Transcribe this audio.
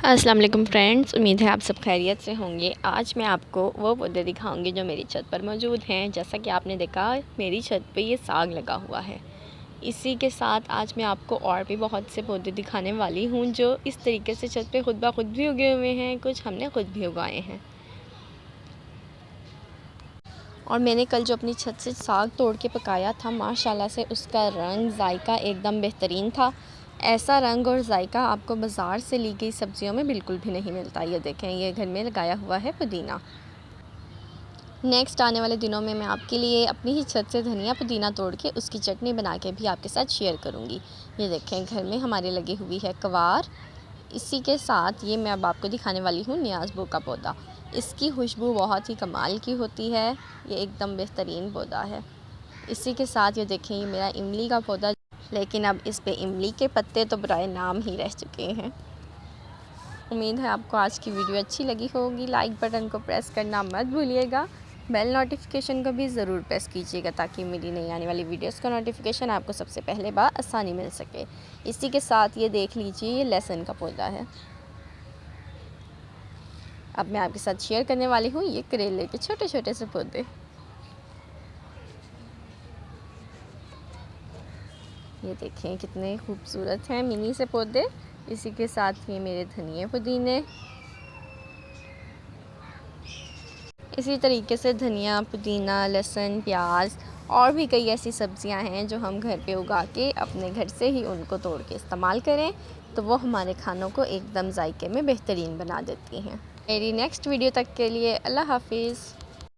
अस्सलाम वालेकुम फ्रेंड्स, उम्मीद है आप सब खैरियत से होंगे। आज मैं आपको वो पौधे दिखाऊंगी जो मेरी छत पर मौजूद हैं। जैसा कि आपने देखा मेरी छत पे ये साग लगा हुआ है। इसी के साथ आज मैं आपको और भी बहुत से पौधे दिखाने वाली हूँ जो इस तरीके से छत पे खुद ब खुद भी उगे हुए हैं, कुछ हमने खुद भी उगाए हैं। और मैंने कल जो अपनी छत से साग तोड़ के पकाया था, माशाल्लाह से उसका रंग जायका एकदम बेहतरीन था। ऐसा रंग और जायका आपको बाज़ार से ली गई सब्ज़ियों में बिल्कुल भी नहीं मिलता। ये देखें, ये घर में लगाया हुआ है पुदीना। नेक्स्ट आने वाले दिनों में मैं आपके लिए अपनी ही छत से धनिया पुदीना तोड़ के उसकी चटनी बना के भी आपके साथ शेयर करूँगी। ये देखें, घर में हमारे लगी हुई है कवार। इसी के साथ ये मैं अब आपको दिखाने वाली हूँ न्याज़बो का पौधा। इसकी खुशबू बहुत ही कमाल की होती है, ये एकदम बेहतरीन पौधा है। इसी के साथ ये देखें, ये मेरा इमली का पौधा, लेकिन अब इस पे इमली के पत्ते तो बराए नाम ही रह चुके हैं। उम्मीद है आपको आज की वीडियो अच्छी लगी होगी। लाइक बटन को प्रेस करना मत भूलिएगा। बेल नोटिफिकेशन को भी ज़रूर प्रेस कीजिएगा ताकि मेरी नई आने वाली वीडियोस का नोटिफिकेशन आपको सबसे पहले आसानी मिल सके। इसी के साथ ये देख लीजिए, ये लहसुन का पौधा है। अब मैं आपके साथ शेयर करने वाली हूँ ये करेले के छोटे छोटे से पौधे। ये देखें कितने खूबसूरत हैं मिनी से पौधे। इसी के साथ ये मेरे धनिए पुदीने। इसी तरीके से धनिया पुदीना लहसुन प्याज और भी कई ऐसी सब्जियां हैं जो हम घर पे उगा के अपने घर से ही उनको तोड़ के इस्तेमाल करें तो वो हमारे खानों को एकदम जायके में बेहतरीन बना देती हैं। मेरी नेक्स्ट वीडियो तक के लिए अल्लाह हाफिज़।